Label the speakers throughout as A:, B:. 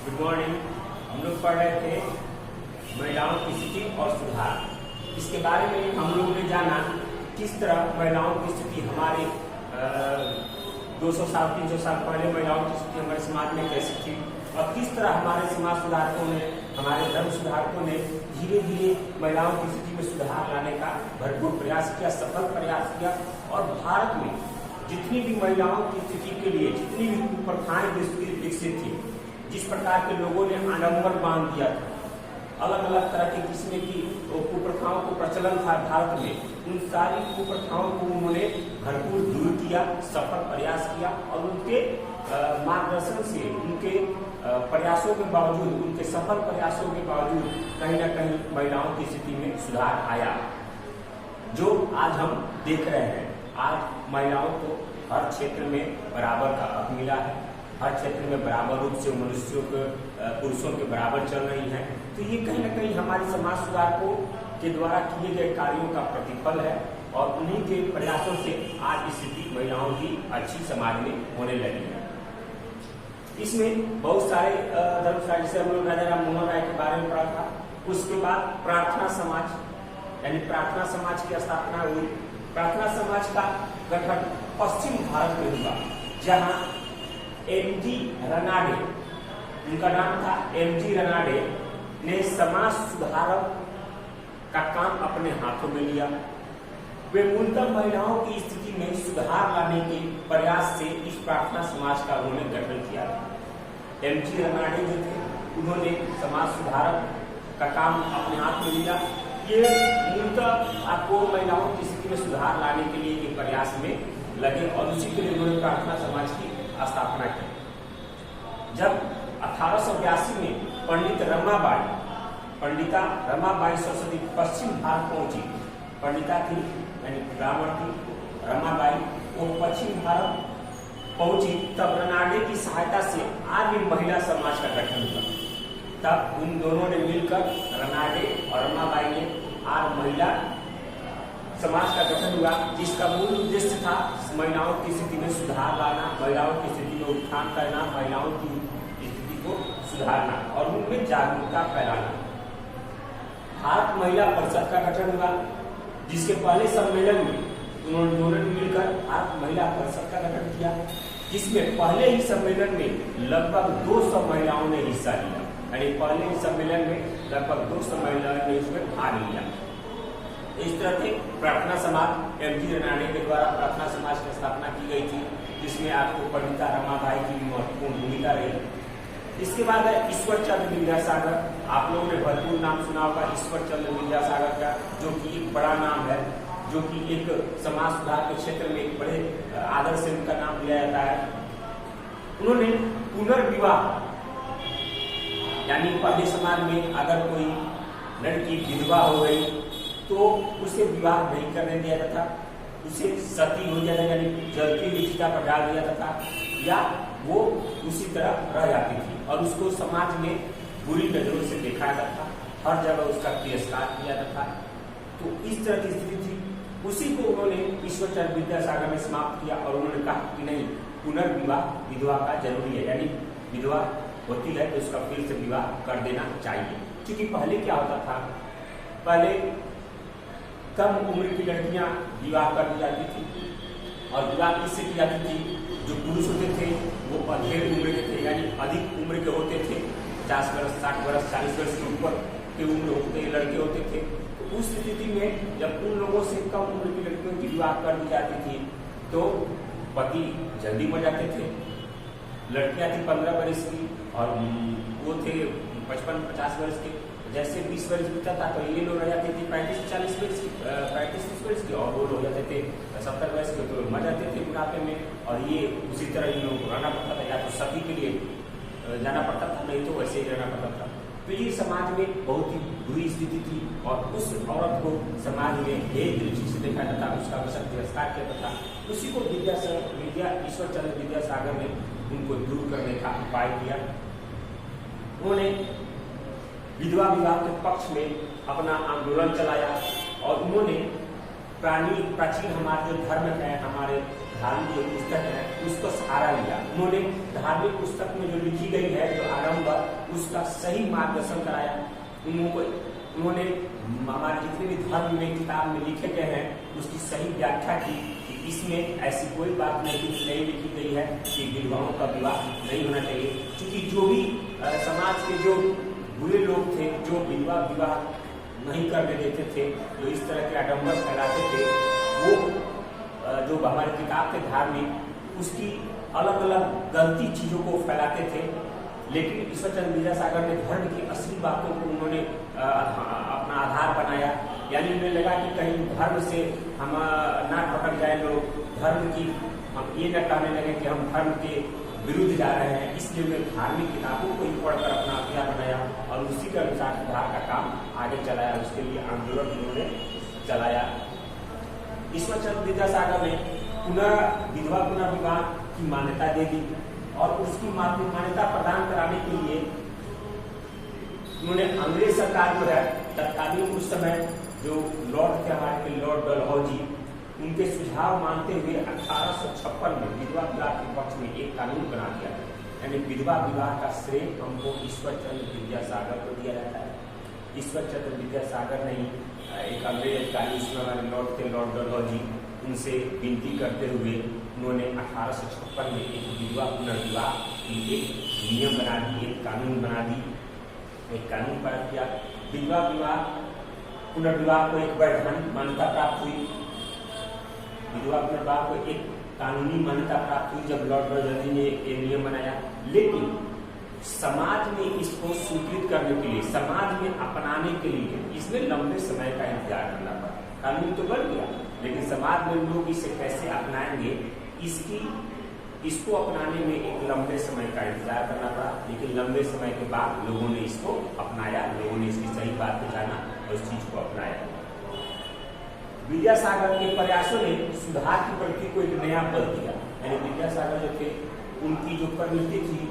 A: Good morning. हम लोग पढ़ रहे थे महिलाओं की स्थिति और सुधार। इसके बारे में हम लोगों ने जाना किस तरह महिलाओं की स्थिति हमारे 200 साल 300 साल पहले महिलाओं की स्थिति हमारे समाज में कैसी थी और किस तरह हमारे समाज सुधारकों ने, हमारे धर्म सुधारकों ने धीरे धीरे महिलाओं की स्थिति में सुधार लाने का भरपूर प्रयास किया, सफल प्रयास किया। और भारत में जितनी भी महिलाओं की स्थिति के लिए जितनी भी कुप्रथाएं विकसित थी, जिस प्रकार के लोगों ने आडंबर बांध दिया था, अलग अलग तरह के किस्म की कुप्रथाओं को प्रचलन था भारत में, उन सारी कुप्रथाओं को उन्होंने भरपूर दूर किया, सफल प्रयास किया और उनके मार्गदर्शन से, उनके प्रयासों के बावजूद, उनके सफल प्रयासों के बावजूद कहीं न कहीं महिलाओं की स्थिति में सुधार आया, जो आज हम देख रहे हैं। आज महिलाओं को हर क्षेत्र में बराबर का हक मिला है, हर क्षेत्र में बराबर रूप से मनुष्यों के, पुरुषों के बराबर चल रही है। तो ये कहीं न कहीं हमारे समाज सुधारकों के द्वारा किए गए कार्यों का प्रतिफल है और उन्हीं के प्रयासों से आज स्थिति महिलाओं की अच्छी समाज में होने लगी है। इसमें बहुत सारे धर्मशाला, जैसे हम लोग राजा राम मोहन राय के बारे में पढ़ा था। उसके बाद प्रार्थना समाज, यानी प्रार्थना समाज की स्थापना हुई। प्रार्थना समाज का गठन पश्चिम भारत में हुआ, जहां एमजी रनाडे, उनका नाम था एमजी रनाडे, ने समाज सुधारक का काम अपने हाथों में लिया। वे मूलतः महिलाओं की स्थिति में सुधार लाने के प्रयास से इस प्रार्थना समाज का उन्होंने गठन किया। एमजी रनाडे जो थे, उन्होंने समाज सुधारक का काम अपने हाथ में लिया। ये मूलतः आपको महिलाओं की स्थिति में सुधार लाने के लिए ये प्रयास में लगे और उसी के लिए उन्होंने प्रार्थना समाज की स्थापना की। जब 1882 में पंडिता रमाबाई सरस्वती पश्चिम भारत पहुंची, पंडिता थी यानी ब्राह्मण थी रमाबाई, वो पश्चिम भारत पहुंची, तब रनाडे की सहायता से आर्य महिला समाज का गठन हुआ। तब उन दोनों ने मिलकर, रनाडे और रमाबाई ने आर्य महिला समाज का गठन हुआ, जिसका मूल उद्देश्य था महिलाओं की स्थिति में सुधार लाना, महिलाओं की स्थिति में उत्थान करना, महिलाओं की स्थिति को सुधारना और उनमें जागरूकता फैलाना। भारत महिला परिषद का गठन हुआ, जिसके पहले सम्मेलन में उन्होंने दोनों ने मिलकर भारत महिला परिषद का गठन किया, जिसमें पहले ही सम्मेलन में लगभग 200 महिलाओं ने हिस्सा लिया। यानी पहले ही सम्मेलन में लगभग 200 महिलाओं ने इसमें भाग लिया। इस तरह से प्रार्थना समाज, एमजी रनाडे के द्वारा प्रार्थना समाज की स्थापना की गई थी, जिसमें आपको पंडिता रमाबाई की महत्वपूर्ण भूमिका रही। इसके बाद है ईश्वर चंद्र विद्यासागर। आप लोगों ने भरपूर नाम सुना होगा ईश्वर चंद्र विद्यासागर का, जो कि एक बड़ा नाम है, जो कि एक समाज सुधार के क्षेत्र में एक बड़े आदर से उनका नाम लिया जाता है। उन्होंने पुनर्विवाह, यानी पहले समाज में अगर कोई लड़की विधवा हो गई तो उसे विवाह नहीं करने दिया जाता, उसे सती हो जाता, यानी जलती हुई चिता पर डाल दिया जाता, या वो उसी तरह रह जाती थी और उसको समाज में बुरी नजरों से देखा जाता था, हर जगह उसका तिरस्कार किया जाता। तो इस तरह की स्थिति थी। उसी को उन्होंने ईश्वर चंद्र विद्यासागर ने समाप्त किया और उन्होंने कहा कि नहीं, पुनर्विवाह विधवा का जरूरी है, यानी विधवा होती है तो उसका फिर से विवाह कर देना चाहिए। क्योंकि पहले क्या होता था, पहले कम उम्र की लड़कियां विवाह कर दी जाती थी और विवाह किससे की जाती थी, जो पुरुष होते थे वो अधेड़ उम्र के थे, यानी अधिक उम्र के होते थे, 50 वर्ष 60 वर्ष 40 वर्ष के ऊपर के उम्र होते लड़के होते थे। तो उस स्थिति में जब उन लोगों से कम उम्र की लड़कियों की विवाह कर दी जाती थी तो पति जल्दी मर जाते थे। लड़कियां थी 15 वर्ष की और वो थे 55-50 वर्ष के। जैसे 20 वर्ष बीता था तो ये लोग रह जाते थे 35-40 वर्ष की, 35-30 वर्ष की, और वो लोग जाते थे 70 वर्ष के, तो मर जाते थे बुढ़ापे में। और ये उसी तरह इन लोगों को रहना पड़ता था, या तो सती के लिए जाना पड़ता था, नहीं तो वैसे ही रहना पड़ता था। तो ये समाज में बहुत ही बुरी स्थिति थी और उस औरत को समाज में एक दृष्टि से देखा जाता, उसका वैसा तिरस्कार किया जाता। उसी को ईश्वर चंद्र विद्यासागर ने उनको दूर करने का उपाय किया। उन्होंने विधवा विवाह के पक्ष में अपना आंदोलन चलाया और उन्होंने प्राचीन हमारे जो धर्म है, हमारे धार्मिक जो पुस्तक है उसको सहारा लिया। उन्होंने धार्मिक पुस्तक में जो लिखी गई है जो आडम्बर, उसका सही मार्गदर्शन कराया। उन्होंने हमारे जितने भी धर्म में किताब में लिखे गए हैं उसकी सही व्याख्या की कि इसमें ऐसी कोई बात नहीं लिखी गई है कि विधवाओं का विवाह नहीं होना चाहिए। क्योंकि जो भी समाज के जो बुरे लोग थे, जो विवाह नहीं करने देते थे, जो इस तरह के आडम्बर फैलाते थे, वो जो हमारे किताब के धार्मिक उसकी अलग अलग गलती चीजों को फैलाते थे। लेकिन ईश्वरचंद्र विद्यासागर ने धर्म की असली बातों को उन्होंने अपना आधार बनाया। यानी उन्हें लगा कि कहीं धर्म से हम ना भटक जाए लोग, धर्म की हम ये न कहने लगे कि हम धर्म के विरुद्ध जा रहे हैं। इसलिए उन्हें धार्मिक किताबों को ही पढ़कर अपना अभिया बनाया और उसी के अनुसार सुधार का काम आगे चलाया। उसके लिए आंदोलन उन्होंने चलाया। ईश्वरचंद्र विद्यासागर ने विधवा पुनर्विवाह की मान्यता दे दी और उसकी मान्यता प्रदान कराने के लिए उन्होंने अंग्रेज सरकार जो है तत्कालीन उस समय जो लॉर्ड थे हमारे के लॉर्ड डलहौजी, उनके सुझाव मानते हुए 1856 में विधवा विवाह के पक्ष में एक कानून बना दिया। यानी विधवा विवाह का श्रेय हमको ईश्वरचंद्र विद्यासागर को दिया जाता है। ईश्वरचंद्र विद्यासागर ने एक अंग्रेज अधिकारी उसमें हमारे लॉर्ड थे लॉर्ड डलहौजी, उनसे विनती करते हुए उन्होंने 1856 में एक विधवा पुनर्विवाह की एक नियम बना दी, एक कानून बना दी, एक कानून पारित किया। विधवा विवाह पुनर्विवाह को एक वैधानिक मान्यता प्राप्त हुई। विधवा पुनर्विवाह को एक कानूनी मान्यता प्राप्त हुई जब लॉर्ड डलहौजी ने एक नियम बनाया। लेकिन समाज में इसको स्वीकृत करने के लिए, समाज में अपनाने के लिए इसमें लंबे समय का इंतजार करना पड़ा। कानून तो बन गया लेकिन समाज में लोग इसे कैसे अपनाएंगे, इसको अपनाने में एक लंबे समय का इंतजार करना पड़ा। लेकिन लंबे समय के बाद लोगों ने इसको अपनाया, लोगों ने इसकी सही बात को जाना और इस चीज को अपनाया। विद्यासागर के प्रयासों ने सुधार की प्रवृत्ति को एक नया बल दिया। यानी विद्यासागर जो थे उनकी जो प्रवृत्ति थी,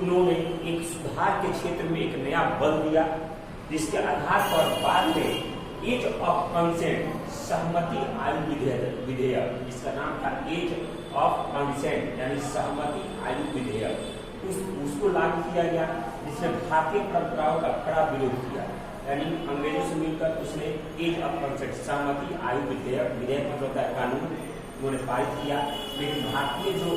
A: उन्होंने एक सुधार के क्षेत्र में एक नया बल दिया, जिसके आधार पर बाद में एज ऑफ कंसेंट, सहमति आयु विधेयक, इसका नाम था एज ऑफ कंसेंट यानी सहमति आयु विधेयक, उसको लागू किया गया, जिसने भारतीय परंपराओं का कड़ा विरोध किया। यानी अंग्रेजों से मिलकर उसने एज ऑफ कंसेंट, सहमति आयु विधेयक मतलब होता है कानून, उन्होंने पारित किया। लेकिन भारतीय जो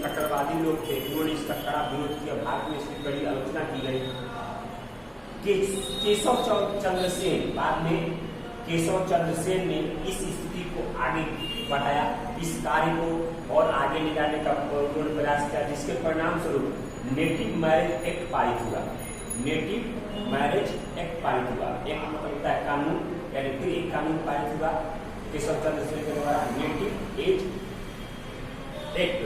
A: कट्टरवादी लोग थे उन्होंने इसका कड़ा विरोध किया। भारत में इसकी कड़ी आलोचना की गई। केशव चंद्र सेन, बाद में केशव चंद्र सेन ने इस स्थिति को आगे बढ़ाया, इस कार्य को और आगे ले जाने का उन्होंने प्रयास किया, जिसके परिणाम स्वरूप नेटिव मैरिज एक्ट पारित हुआ। नेटिव मैरिज एक्ट पारित हुआ, एक मतलब है कानून, यानी फिर एक कानून पारित हुआ केशव चंद्र सेन के द्वारा, native age act,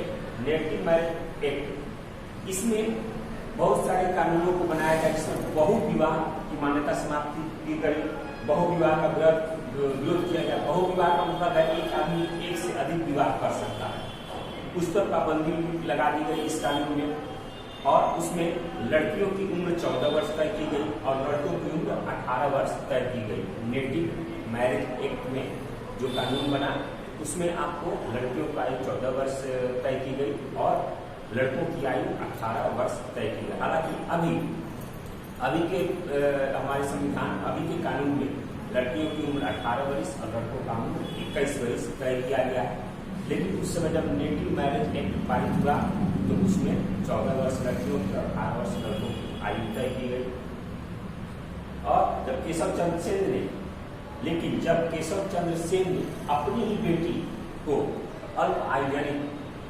A: native marriage act. इसमें बहुत सारे कानूनों को बनाया गया, जिसमें बहु विवाह की मान्यता समाप्त की गई, बहु विवाह का विरोध किया गया। बहु विवाह का मतलब है एक आदमी एक से अधिक विवाह कर सकता है, उस पर पाबंदी लगा दी गई इस कानून में। और उसमें लड़कियों की उम्र 14 वर्ष तय की गई और लड़कों की उम्र 18 वर्ष तय की गई। नेटिव मैरिज एक्ट में जो कानून बना उसमें आपको लड़कियों की आयु 14 वर्ष तय की गई और लड़कों की आयु 18 वर्ष तय की गई। हालांकि अभी के हमारे संविधान, अभी के कानून में लड़कियों की उम्र 18 वर्ष और लड़कों का उम्र 21 वर्ष तय किया गया है। लेकिन उस समय जब नेटिव मैरिज एक्ट पारित हुआ तो उसमें 14 वर्ष लड़कियों की और 18 वर्ष लड़कों की आयु तय की गई। और जब केशव चंद्र सेन ने अपनी ही बेटी को अल्प आयु यानी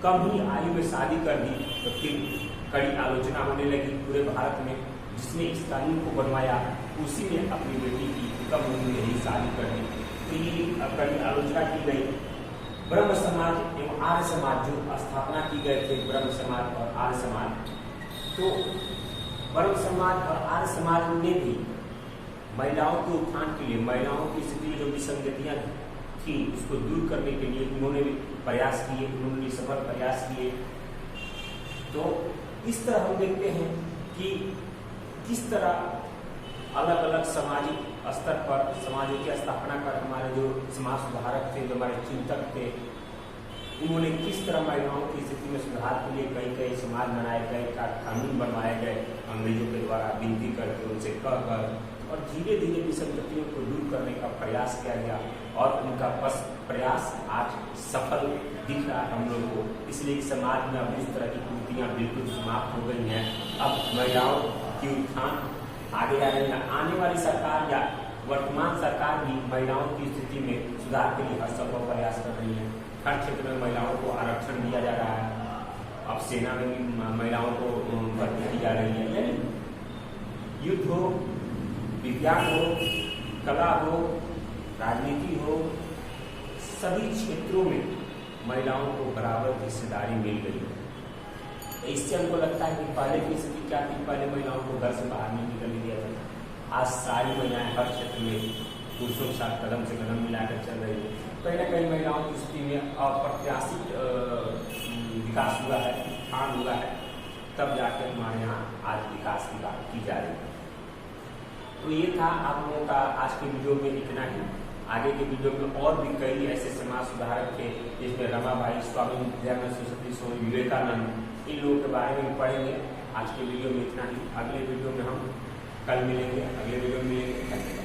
A: कम ही आयु में शादी कर दी तो फिर कड़ी आलोचना होने लगी पूरे भारत में। जिसने इस कानून को बनवाया उसी ने अपनी बेटी की कम उम्र में ही शादी कर दी, तो ये कड़ी आलोचना की गई। ब्रह्म समाज एवं आर्य समाज जो स्थापना की गए थे, ब्रह्म समाज और आर्य समाज, तो ब्रह्म समाज और आर्य समाज ने भी महिलाओं के उत्थान के लिए, महिलाओं की स्थिति में जो विसंगतियां थी उसको दूर करने के लिए उन्होंने भी प्रयास किए, उन्होंने सफल प्रयास किए। तो इस तरह हम देखते हैं कि किस तरह अलग अलग सामाजिक स्तर पर समाजों की स्थापना कर हमारे जो समाज सुधारक थे, जो हमारे चिंतक थे, उन्होंने किस तरह महिलाओं की स्थिति में सुधार के लिए कई कई समाज बनाए गए, कानून बनवाए गए अंग्रेजों के द्वारा विनती करके उनसे कहकर, और धीरे धीरे विसंगतियों को दूर करने का प्रयास किया गया और उनका प्रयास आज सफल दिख रहा है हम लोग को। इसलिए समाज में अब इस तरह की कुरीतियाँ बिल्कुल समाप्त हो गई हैं। अब महिलाओं की उत्थान आगे आ रही है। आने वाली सरकार या वर्तमान सरकार भी महिलाओं की स्थिति में सुधार के लिए हर संभव प्रयास कर रही है। हर क्षेत्र में महिलाओं को आरक्षण दिया जा रहा है। अब सेना में भी महिलाओं को भर्ती की जा रही है। यानी युद्ध हो, विज्ञान हो, कला हो, राजनीति हो, सभी क्षेत्रों में महिलाओं को बराबर हिस्सेदारी मिल गई है। इससे हमको लगता है कि पहले की स्थिति क्या थी, पहले महिलाओं को घर से बाहर नहीं निकलने दिया जाता। आज सारी महिलाएं हर क्षेत्र में पुरुषों के साथ कदम से कदम मिलाकर चल रही है। कहीं ना कहीं महिलाओं की स्थिति में अप्रत्याशित विकास हुआ है, उत्थान हुआ है, तब जाकर हमारे यहाँ आज विकास की बात की जा रही है। तो ये था आप लोगों का आज के वीडियो में इतना ही। आगे के वीडियो में और भी कई ऐसे समाज सुधारक थे, जिसमें रमाबाई, स्वामी विवेकानंद, सरस्वती, स्वामी विवेकानंद, इन लोगों के बारे में पढ़ेंगे। आज के वीडियो में इतना ही। अगले वीडियो में हम कल मिलेंगे, अगले वीडियो में मिलेंगे।